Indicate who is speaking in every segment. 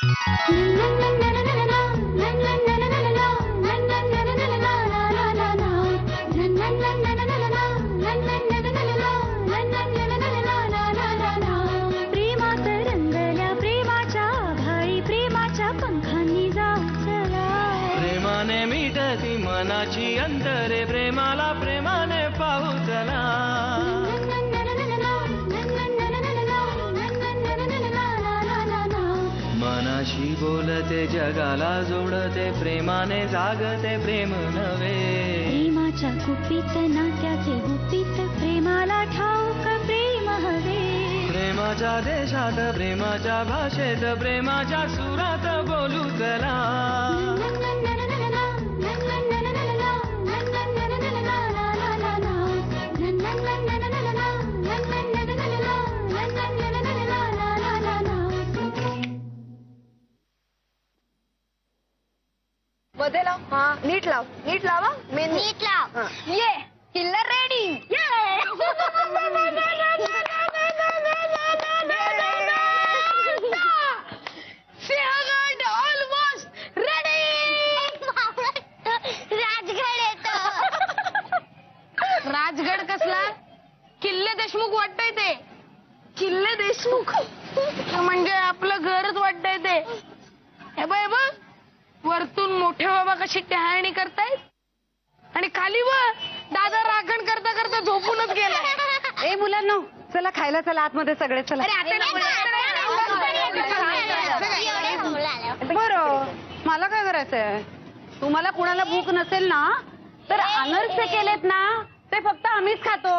Speaker 1: प्रेमाने मिटती मनाची अंतरे प्रेमाला प्रेमाने पाहू चला. मनाशी बोलते जगाला जोडते प्रेमाने जागते प्रेम नव्हे.
Speaker 2: प्रेमाच्या गुपित नात्याचे गुपित प्रेमाला ठाऊक प्रेम हवे.
Speaker 1: प्रेमाच्या देशात प्रेमाच्या भाषेत प्रेमाच्या सुरात बोलू चला.
Speaker 3: मध्ये लाव. हा नीट लाव. नीट लावा.
Speaker 2: नीट लाव.
Speaker 3: ये killer ready.
Speaker 2: Sinhagad almost ready. Rajgad येतो.
Speaker 3: राजगड कसला? किल्ले देशमुख वाटतंय ते. किल्ले देशमुख म्हणजे आपलं घरच वाटतंय ते. हे बघ बघ वरतून मोठे बाबा कशी टहाणी करतायत आणि खाली दादा राखण करता करता झोपूनच गेला.
Speaker 4: ए मुलांनो चला खायला चला आतमध्ये सगळे चला. बरं मला काय करायचंय तुम्हाला कुणाला भूक नसेल ना तर अनर्से केलेत ना ते फक्त आम्हीच खातो.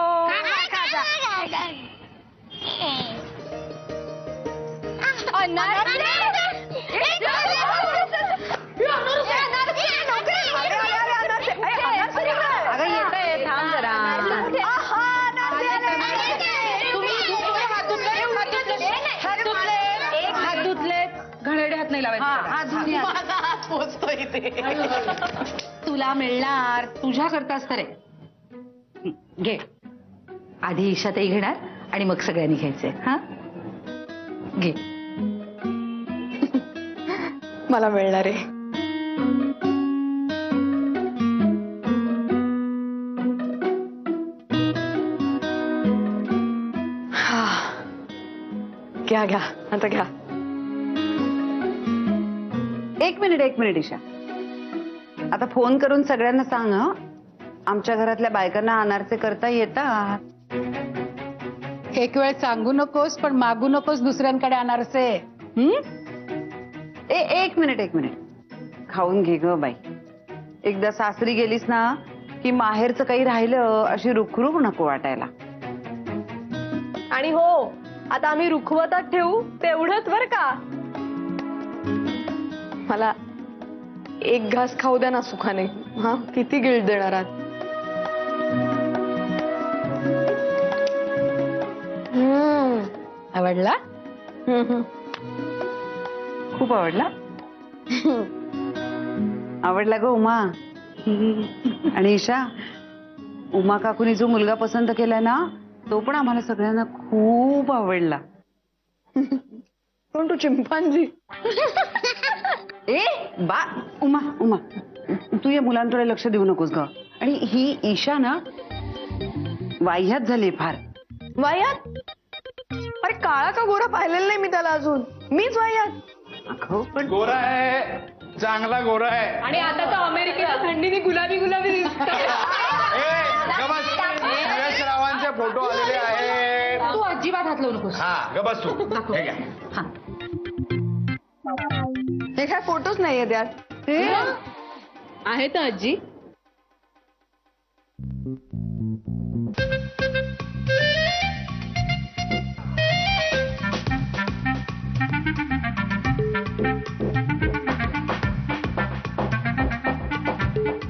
Speaker 4: अगं येतंय थांब जरा. एक हात धुतले घणेरडे हात नाही लावायचे.
Speaker 3: पोचतोय ते.
Speaker 4: तुला मिळणार तुझ्या करताच तर घे. आधी ईशाताई घेणार आणि मग सगळ्यांनी घ्यायचंय. हा घे.
Speaker 3: मला मिळणार आहे. घ्या घ्या आता घ्या.
Speaker 4: एक मिनिट ईशा. आता फोन करून सगळ्यांना सांग हं. आमच्या घरातल्या बायकांना अनारसे करता येतात.
Speaker 5: एक वेळ सांगू नकोस पण मागू नकोस दुसऱ्यांकडे अनारसे.
Speaker 4: एक मिनिट खाऊन घे ग बाई. एकदा सासरी गेलीस ना की माहेरचं काही राहिलं अशी रुखरुख नको वाटायला.
Speaker 3: आणि हो आता आम्ही रुखवतात ठेवू तेवढंच बर का. मला एक घास खाऊ द्या ना सुखाने. हा किती गिल्ट देणार आहात.
Speaker 5: आवडला?
Speaker 4: खूप आवडला. आवडला ग उमा. आणि ईशा उमा काकूनी जो मुलगा पसंत केलाय ना तो पण आम्हाला सगळ्यांना खूप आवडला.
Speaker 3: कोण तू चिंपांजी?
Speaker 4: ए बा उमा तू या मुलांकडे लक्ष देऊ नकोस ग. आणि ही ईशा ना वाह्यात झाली फार.
Speaker 3: वाह्यात? अरे काळा का गोरा पाहिलेला नाही मी त्याला अजून. मीच वाह्यात.
Speaker 4: अगं पण
Speaker 6: गोरा आहे चांगला गोरा आहे.
Speaker 3: आणि आता तर अमेरिकेला थंडीने गुलाबी
Speaker 6: सुरेश रावांचे फोटो आलेले आहेत.
Speaker 5: तू अजिबात हात लावू नकोस.
Speaker 6: हा गबस तू हे घ्या.
Speaker 3: हे काय फोटोच नाहीये त्यात.
Speaker 5: आहेत आजी.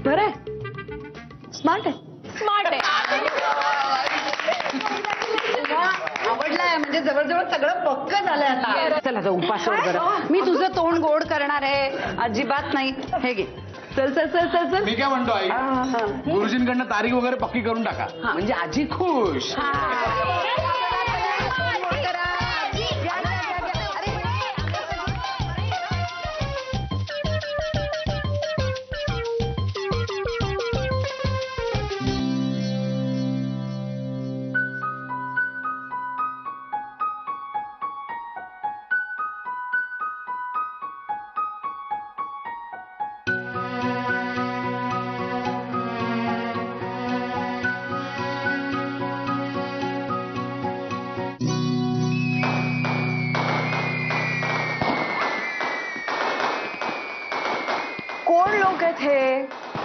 Speaker 3: बरं स्मार्ट आहे.
Speaker 4: आवडलाय म्हणजे जवळजवळ सगळं पक्क झालंय आता. चला आता उपास बरं. मी तुझं तोंड गोड करणार आहे अजिबात नाही. हे घे. चल चल चल चल चल.
Speaker 6: मी काय म्हणतो आई गुरुजींकडनं तारीख वगैरे पक्की करून टाका म्हणजे आजी खुश.
Speaker 7: आहेत हे?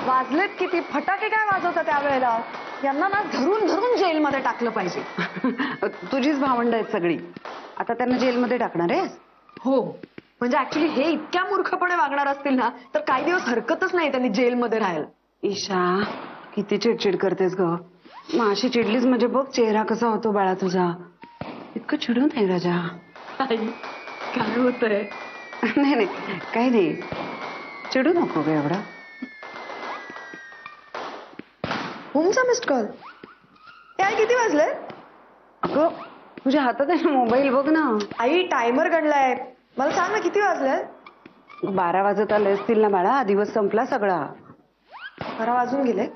Speaker 7: वाजलेत किती? फटाके काय वाजवतात त्यावेळेला? यांना ना धरून धरून जेलमध्ये टाकलं पाहिजे.
Speaker 4: तुझीच भावंड आहेत सगळी, आता त्यांना जेलमध्ये टाकणार आहेस?
Speaker 7: हो, म्हणजे ऍक्च्युली हे इतक्या मूर्खपणे वागणार असतील ना तर काही दिवस हरकतच नाही त्यांनी जेलमध्ये राहायला.
Speaker 4: ईशा, किती चिडचिड करतेस ग. माशी चिडलीस म्हणजे बघ चेहरा कसा होतो बाळा तुझा. इतकं चिडू नाही राजा.
Speaker 7: आई, काय होतंय?
Speaker 4: नाही नाही, काही नाही, चिडू नको ग एवढा.
Speaker 7: होमचा मिस्ड कॉल. आई किती वाजले?
Speaker 4: अगं तुझ्या हातात आहे मोबाईल, बघ ना.
Speaker 7: आई टायमर गणलाय, मला सांग ना किती वाजले?
Speaker 4: 12 वाजत आले असतील ना बाळा, दिवस संपला सगळा.
Speaker 7: 12 वाजून गेले.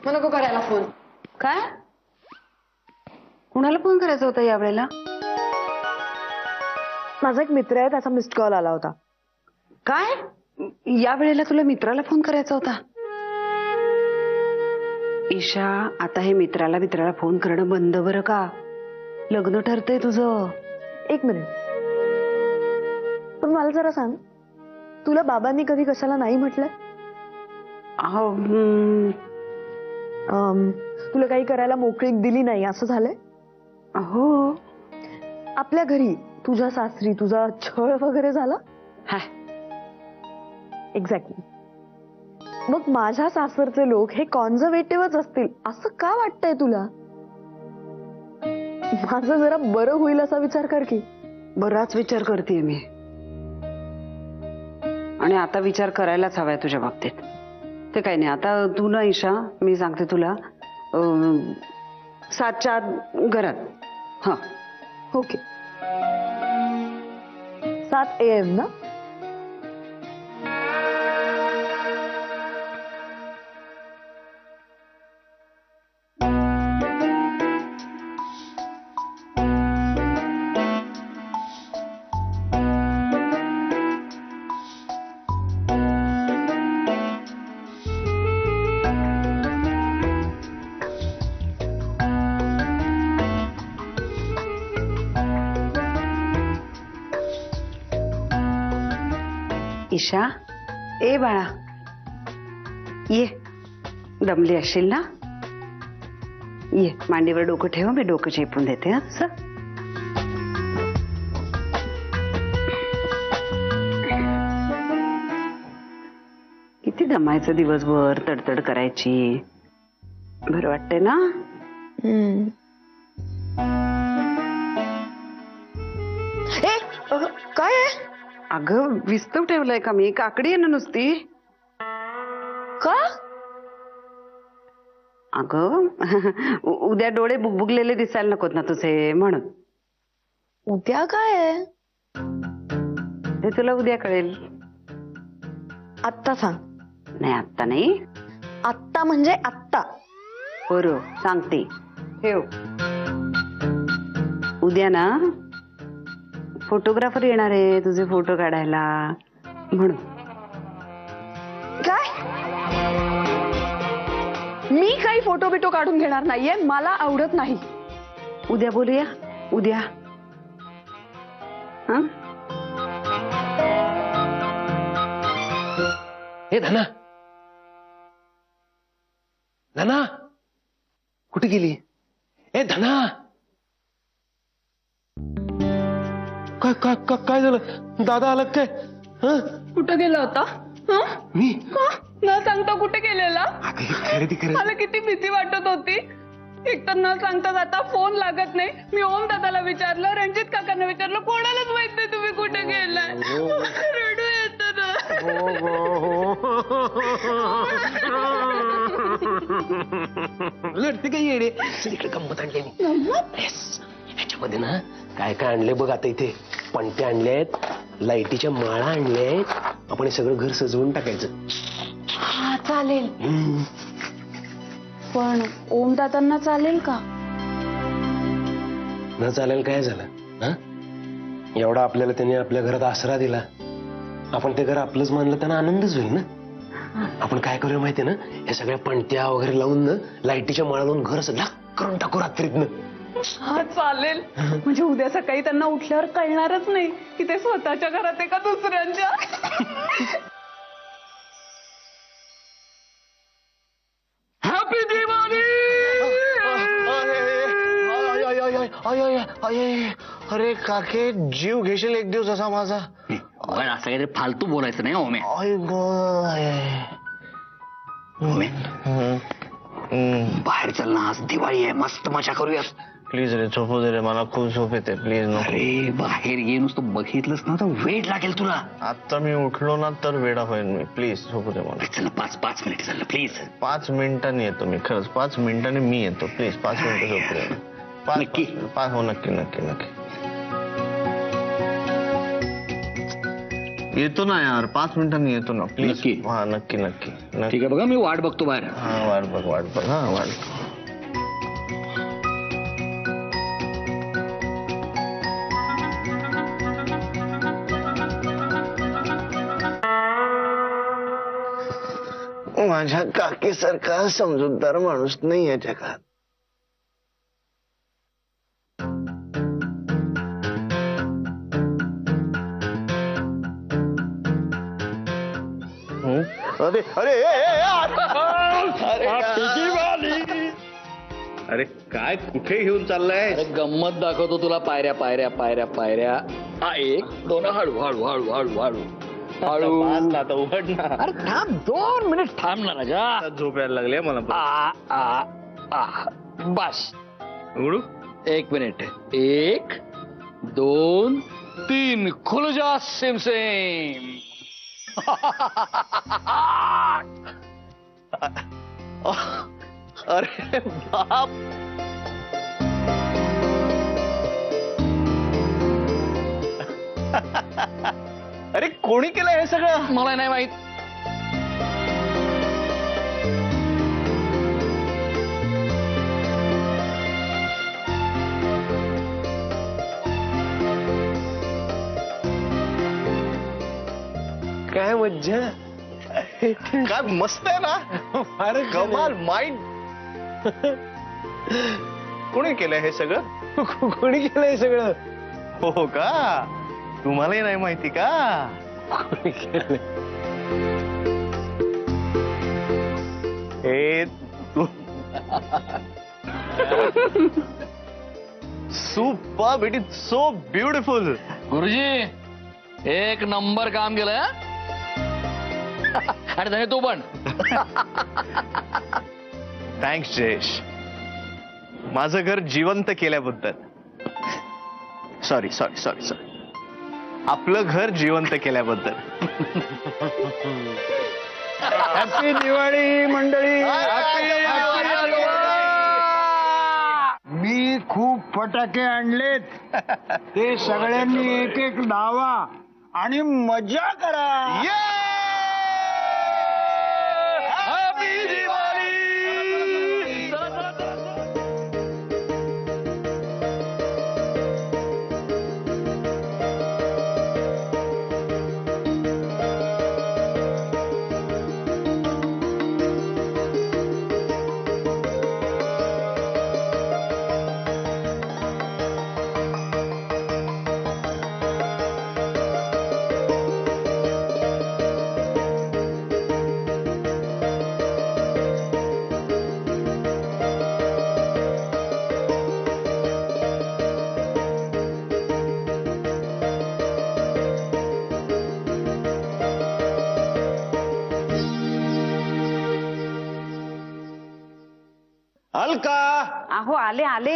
Speaker 7: मग नको करायला फोन.
Speaker 4: काय? कुणाला फोन करायचा होता यावेळेला?
Speaker 7: माझा एक मित्र आहे, त्याचा मिस्ड कॉल आला होता.
Speaker 4: काय? या वेळेला तुला मित्राला फोन करायचा होता? ईशा, आता हे मित्राला फोन करणं बंद बरं का. लग्न ठरतंय तुझं.
Speaker 7: एक मिनिट, पण मला जरा सांग, तुला बाबांनी कधी कशाला नाही म्हटलं?
Speaker 4: अहो,
Speaker 7: तुला काही करायला मोकळीक दिली नाही असं झालंय?
Speaker 4: हो.
Speaker 7: आपल्या घरी तुझ्या सासरी तुझा छळ वगैरे झाला?
Speaker 4: हाय,
Speaker 7: एक्झॅक्टली. मग माझ्या सासरचे लोक हे कॉन्झर्वेटिव्हच असतील असं का वाटतंय तुला? माझं जरा बरं होईल असा विचार कर की.
Speaker 4: बराच विचार करते मी, आणि आता विचार करायलाच हवाय तुझ्या बाबतीत. ते काही नाही, आता तू ना ईशा, मी सांगते तुला, 7च्या आत घरात. हा,
Speaker 7: ओके. 7 AM ना?
Speaker 4: ईशा, ए बाळा, ये. दमली असशील ना? ये, मांडीवर डोकं ठेव, मी डोकं चेपून देते. हा, असं. किती दमायचं दिवसभर, तडतड करायची. बरं वाटतंय ना?
Speaker 7: काय आहे?
Speaker 4: अगं विस्तव ठेवलाय का मी? काकडी आहे ना नुसती.
Speaker 7: का?
Speaker 4: अगं उद्या डोळे बुगबुगलेले दिसायला नकोत ना तुझे, म्हणून.
Speaker 7: उद्या काय आहे?
Speaker 4: ते तुला उद्या कळेल.
Speaker 7: आत्ता सांग.
Speaker 4: नाही, आत्ता नाही.
Speaker 7: आत्ता म्हणजे आत्ता.
Speaker 4: बरं, सांगते, ठेव. उद्या ना फोटोग्राफर येणार आहे तुझे फोटो काढायला, म्हणून.
Speaker 7: काय? मी काही फोटो बिटो काढून घेणार नाहीये, मला आवडत नाही.
Speaker 4: उद्या बोलूया, उद्या. हा,
Speaker 6: हे धना, धना कुठे गेली? ए धना, काय झालं? दादा आला काय?
Speaker 3: कुठं गेला होता?
Speaker 6: मी
Speaker 3: न सांगता कुठे गेलेला?
Speaker 6: खरेदी
Speaker 3: मला किती भीती वाटत होती. एकतर न सांगता जाता फोन लागत नाही. मी ओम दादाला विचारलं, रणजित काकांना विचारलं, कोणालाच माहित नाही तुम्ही कुठे गेलाय. रडू येतं ना.
Speaker 6: लढते काय येडे. इकडे गंमत आणली मी. ह्याच्यामध्ये ना काय काय आणले बघ. आता इथे पणत्या आणल्यात, लाईटीच्या माळा आणल्यात. आपण हे सगळं घर सजवून टाकायचं.
Speaker 3: हा चालेल. पण ओम दादांना चालेल का?
Speaker 6: न चालेल काय झालं? हा, एवढा आपल्याला त्यांनी आपल्या घरात आसरा दिला, आपण ते घर आपलंच मानलं, त्यांना आनंदच होईल ना. आपण काय करूया माहितीये ना, हे सगळ्या पणत्या वगैरे लावून ना, लाईटीच्या माळा लावून घर असं लाख करून टाकू रात्रीतनं.
Speaker 3: हा चालेल. म्हणजे उद्या सकाळी त्यांना उठल्यावर कळणारच नाही की ते स्वतःच्या घरात आहे का दुसऱ्यांच्या.
Speaker 6: अरे काके जीव घेशील एक दिवस असा माझा.
Speaker 8: पण असं काहीतरी फालतू बोलायचं नाही ओमे. ओमे बाहेर चल ना, आज दिवाळी आहे, मस्त मजा करूयात.
Speaker 6: प्लीज रे झोपू दे रे, मला खूप झोप येते, प्लीज नको.
Speaker 8: अरे बाहेर ये, नुसतं बघितलंस ना तर वेळ लागेल तुला.
Speaker 6: आता मी उठलो ना तर वेडा होईल मी, प्लीज झोपू दे मला.
Speaker 8: चल 5 मिनिट चाललं प्लीज.
Speaker 6: 5 मिनिटांनी येतो मी, खरंच 5 मिनिटांनी मी येतो, प्लीज 5 मिनिटं झोपू दे.
Speaker 8: नक्की?
Speaker 6: हो नक्की नक्की नक्की येतो ना यार, 5 मिनिटांनी येतो ना प्लीज.
Speaker 8: नक्की?
Speaker 6: हा नक्की नक्की नक्की.
Speaker 8: ठीक आहे बघा, मी वाट बघतो बाहेर.
Speaker 6: हा वाट बघ हा वाट बघ. माझ्या काकीसारखा समजूतदार माणूस नाही या जगात. अरे अरे अरे काय कुठे घेऊन चाललाय?
Speaker 8: अरे गंमत दाखवतो तुला. पायऱ्या पायऱ्या पायऱ्या पायऱ्या. हा 1 2 हळू हळू हळू हळू हळू हळू.
Speaker 6: आता उघड ना.
Speaker 8: अरे थांब 2 मिनिट थांब ना राजा.
Speaker 6: झोप यायला लागली मला.
Speaker 8: बस
Speaker 6: उघडू?
Speaker 8: 1 मिनिट. 1 2 3 खुल जा सेम सेम.
Speaker 6: अरे बाप. अरे कोणी केलं हे सगळं?
Speaker 8: मला नाही माहित.
Speaker 6: काय मज्जा. काय मस्त आहे ना. अरे कमाल माइंड. कोणी केलंय हे सगळं? कोणी केलंय हे सगळं? हो का? तुम्हालाही नाही माहिती का कोणी केलंय? हे तू super. It is so beautiful.
Speaker 8: गुरुजी 1 नंबर काम केलंय. आणि धन्य तू पण.
Speaker 6: थँक्स जयेश, माझं घर जिवंत केल्याबद्दल. सॉरी सॉरी सॉरी सॉरी आपलं घर जिवंत केल्याबद्दल. हॅपी दिवाळी मंडळी.
Speaker 9: मी खूप फटाके आणलेत, ते सगळ्यांनी एक एक लावा आणि मजा करा.
Speaker 6: हॅपी दिवाळी.
Speaker 9: अलका,
Speaker 4: अहो आले आले.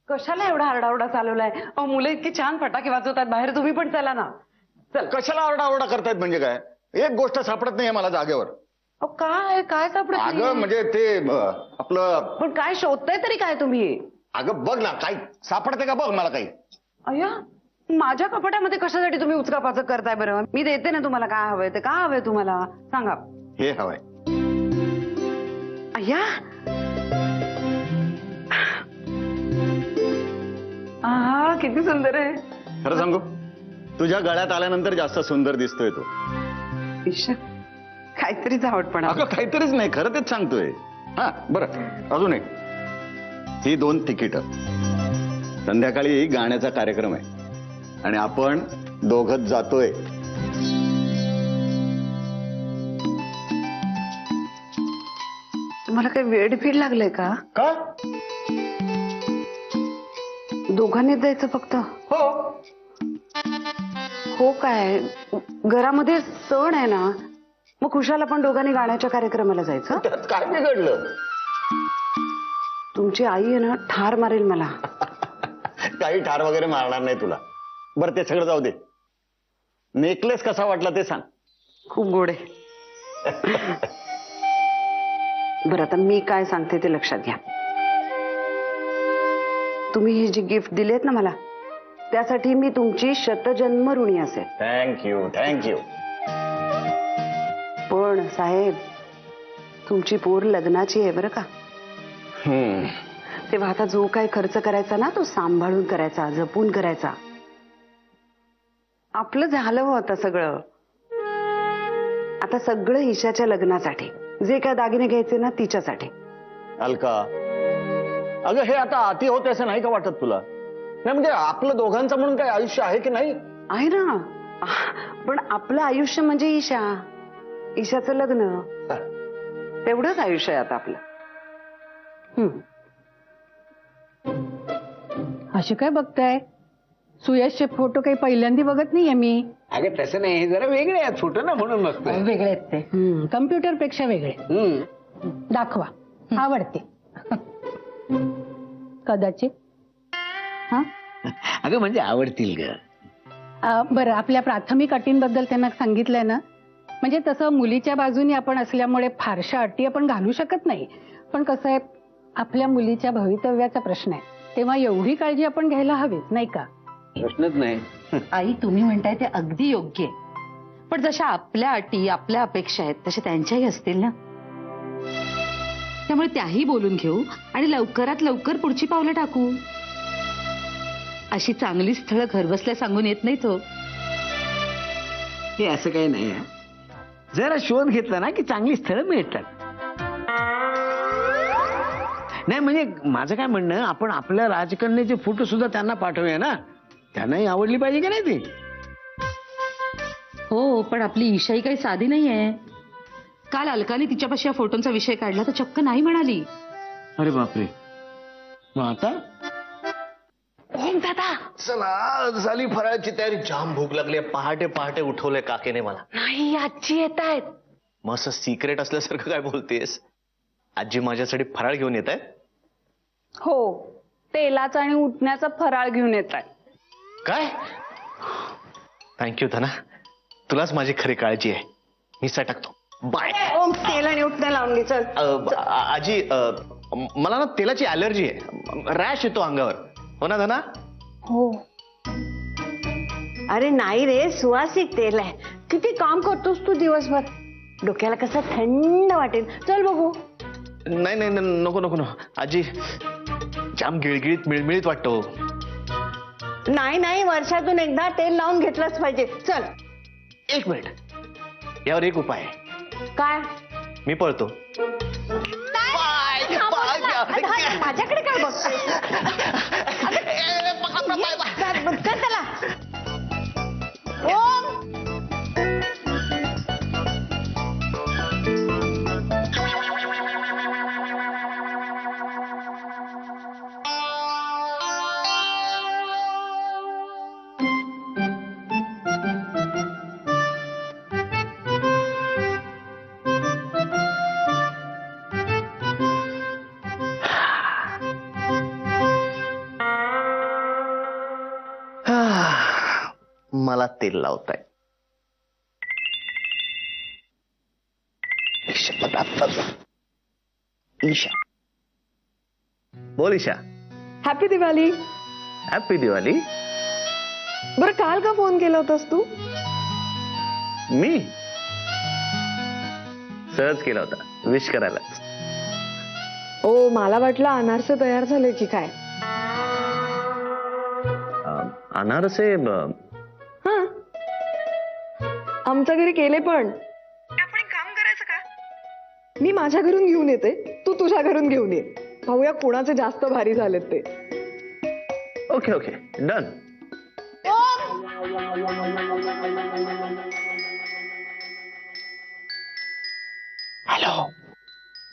Speaker 4: कशाला एवढा आरडाओरडा चालवलाय? अहो मुलं इतकी छान फटाके वाजवतात बाहेर, तुम्ही पण चला ना. चल.
Speaker 9: कशाला आरडाओरडा करतायत म्हणजे काय? एक गोष्ट सापडत नाहीये मला जागेवर.
Speaker 4: अहो काय काय सापडत
Speaker 9: अगं
Speaker 4: नाहीये?
Speaker 9: म्हणजे ते आपलं.
Speaker 4: पण काय शोधताय तरी काय तुम्ही?
Speaker 9: अगं बघ ना, काही सापडते का बघ मला काही.
Speaker 4: अय्या, माझ्या कपाटामध्ये कशासाठी तुम्ही उचकापाचक करताय बरं? मी देते ना तुम्हाला काय हवंय ते. काय हवंय तुम्हाला सांगा.
Speaker 9: हे हवंय.
Speaker 4: अय्या, हा किती सुंदर आहे.
Speaker 9: खरं सांगू, तुझ्या गळ्यात आल्यानंतर जास्त सुंदर दिसतोय तो.
Speaker 4: ईश्वर, काहीतरीच आवडपणा.
Speaker 9: अगं काहीतरीच नाही, खरं तेच सांगतोय. हा बरं, अजून एक. ही 2 तिकीटं. संध्याकाळी गाण्याचा कार्यक्रम आहे आणि आपण दोघंच जातोय.
Speaker 4: तुम्हाला काही वेड फीड लागलंय का?
Speaker 9: का?
Speaker 4: दोघांनीच जायचं फक्त?
Speaker 6: हो.
Speaker 4: हो काय, घरामध्ये सण आहे ना, मग खुशाला पण दोघांनी गाण्याच्या कार्यक्रमाला जायचं?
Speaker 9: त्यात काय बिघडलं?
Speaker 4: तुमची आई आहे ना, ठार मारेल मला.
Speaker 9: काही ठार वगैरे मारणार नाही तुला. बरं ते सगळं जाऊ दे. नेकलेस कसा वाटला ते सांग.
Speaker 4: खूप गोड आहे. बरं आता मी काय सांगते ते लक्षात घ्या. तुम्ही हे जे गिफ्ट दिलेत ना मला, त्यासाठी मी तुमची शतजन्म ऋणी असेल.
Speaker 9: Thank you thank you.
Speaker 4: पण साहेब, तुमची पोर लग्नाची आहे बरं का. तेव्हा आता जो काय खर्च करायचा ना, तो सांभाळून करायचा, जपून करायचा. आपलं झालं हो आता सगळं. आता सगळं ईशाच्या लग्नासाठी. जे काय दागिने घ्यायचे ना, तिच्यासाठी.
Speaker 9: अलका, अगं हे आता अति होते असं नाही का वाटत तुला? नाही म्हणजे आपलं दोघांचं म्हणून काही आयुष्य आहे की नाही?
Speaker 4: आहे ना, पण आपलं आयुष्य म्हणजे ईशा, ईशाचं लग्न, तेवढंच आयुष्य आहे आता आपलं.
Speaker 5: असे काय बघताय? सुयशचे फोटो काही पहिल्यांदा बघत नाहीये मी.
Speaker 8: अगं तसं नाही, जरा वेगळे आहेत फोटो ना, म्हणून मस्त.
Speaker 5: वेगळे आहेत ते, कम्प्युटर पेक्षा वेगळे. दाखवा, आवडते. कदाचित. हा,
Speaker 8: अगं म्हणजे आवडतील ग.
Speaker 5: बरं, आपल्या प्राथमिक अटींबद्दल त्यांना सांगितलंय ना? म्हणजे तसं मुलीच्या बाजूने आपण असल्यामुळे फारशा अटी आपण घालू शकत नाही. पण कसं आहे, आपल्या मुलीच्या भवितव्याचा प्रश्न आहे, तेव्हा एवढी काळजी आपण घ्यायला हवीच, नाही का?
Speaker 8: प्रश्नच नाही.
Speaker 10: आई, तुम्ही म्हणताय ते अगदी योग्य आहे, पण जशा आपल्या अटी, आपल्या अपेक्षा आहेत, तशा त्यांच्याही असतील ना. त्यामुळे त्याही बोलून घेऊ आणि लवकरात लवकर पुढची पावलं टाकू. अशी चांगली स्थळं घरबसल्या सांगून येत नाहीत हो.
Speaker 8: हे असं काही नाही. जरा शोध घेतला ना की चांगली स्थळं मिळतात. नाही म्हणजे माझं काय म्हणणं, आपण आपल्या राजकन्याचे फोटो सुद्धा त्यांना पाठवूया ना, त्यांनाही आवडली पाहिजे की नाही ती.
Speaker 10: हो, पण आपली ईशाई काही साधी नाहीये. काल अलकाने तिच्यापाशी या फोटोंचा विषय काढला तर चक्क नाही म्हणाली.
Speaker 8: अरे बापरे, मग आता?
Speaker 10: ओम दादा,
Speaker 6: चला झाली फराळाची तयारी. जाम भूक लागली. पहाटे पहाटे उठवलंय काकेने मला.
Speaker 10: नाही, आजी येत आहेत.
Speaker 6: मस्त सिक्रेट असल्यासारखं काय बोलतेस? आजी माझ्यासाठी फराळ घेऊन येत आहे?
Speaker 4: हो, तेलाचा आणि उठण्याचा फराळ घेऊन येत आहे.
Speaker 6: काय? थँक्यू धना, तुलाच माझी खरी काळजी आहे. मी सटकतो. बाय.
Speaker 4: तेल आणि उठण्या लावून घे. चल.
Speaker 6: आजी, मला ना तेलाची ॲलर्जी आहे. रॅश येतो अंगावर. हो ना धना?
Speaker 4: हो. अरे नाही रे, सुवासिक तेल आहे. किती काम करतोस तू दिवसभर, डोक्याला कसं थंड वाटेल. चल बघू.
Speaker 6: नाही नाही नको नको नको आजी, जाम गिळगिळीत मिळमिळीत वाटतो.
Speaker 4: नाही नाही, वर्षातून एकदा तेल लावून घेतलंच पाहिजे. चल.
Speaker 6: एक मिनिट, यावर एक उपाय आहे.
Speaker 4: काय?
Speaker 6: मी पळतो.
Speaker 4: माझ्याकडे काय बघ. कर त्याला. ओम.
Speaker 6: मला तेल लावताय. ईशा, बोल ईशा.
Speaker 7: हॅपी दिवाळी.
Speaker 6: हॅपी दिवाळी.
Speaker 7: बरं, काल का फोन केला होतास तू?
Speaker 6: मी सहज केला होता, विश करायला.
Speaker 7: ओ, मला वाटलं अनारसे तयार झाले की काय.
Speaker 6: अनारसे
Speaker 7: हा, आमच्या घरी केले. पण आपण एक काम करायचं का, मी माझ्या घरून घेऊन येते, तू तुझ्या घरून घेऊन ये. पाहूया कोणाचे जास्त भारी झालेत ते.
Speaker 6: Okay okay, done. Hello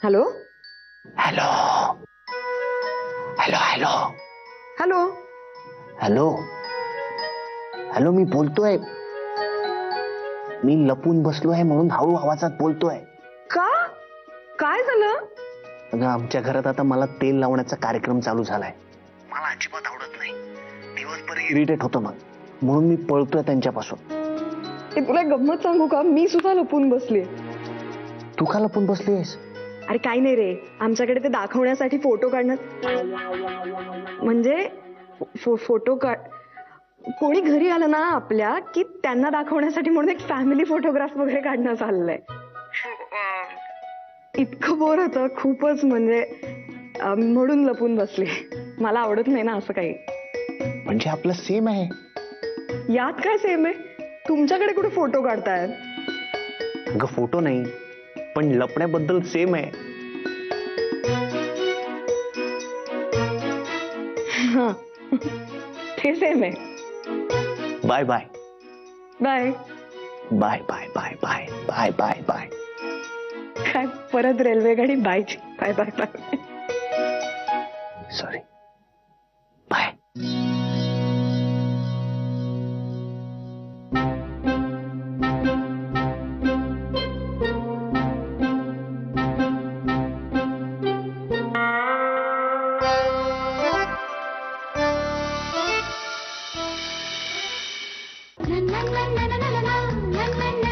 Speaker 7: hello
Speaker 6: hello hello hello
Speaker 7: hello.
Speaker 11: Hello hello, मी बोलतोय. मी लपून बसलो आहे म्हणून हळू आवाजात बोलतोय.
Speaker 7: का? काय झालं?
Speaker 11: अगं, आमच्या घरात आता मला तेल लावण्याचा कार्यक्रम चालू झालाय. मला अजिबात आवडत नाही. दिवसभर इरिटेट होतं मग, म्हणून मी पळतोय त्यांच्यापासून.
Speaker 7: हे तुला गंमत सांगू का, मी सुद्धा लपून बसले.
Speaker 11: तू का लपून बसलीस?
Speaker 7: अरे काही नाही रे, आमच्याकडे ते दाखवण्यासाठी फोटो काढण्यात, म्हणजे फोटो कोणी घरी आलं ना आपल्या की त्यांना दाखवण्यासाठी म्हणून एक फॅमिली फोटोग्राफ वगैरे काढणं चाललंय. इतकं बोर होतं खूपच, म्हणजे म्हणून लपून बसले. मला आवडत नाही ना असं काही.
Speaker 11: म्हणजे आपलं सेम आहे.
Speaker 7: यात काय सेम आहे? तुमच्याकडे कुठे फोटो काढतायत?
Speaker 11: अगं फोटो नाही, पण लपण्याबद्दल सेम आहे.
Speaker 7: हा, ते सेम आहे.
Speaker 11: Bye bye
Speaker 7: bye
Speaker 11: bye bye bye bye bye bye bye.
Speaker 7: काय परत रेल्वे गाडी बायची? Bye bye bye.
Speaker 11: Sorry, bye.
Speaker 2: na na na na na na na na na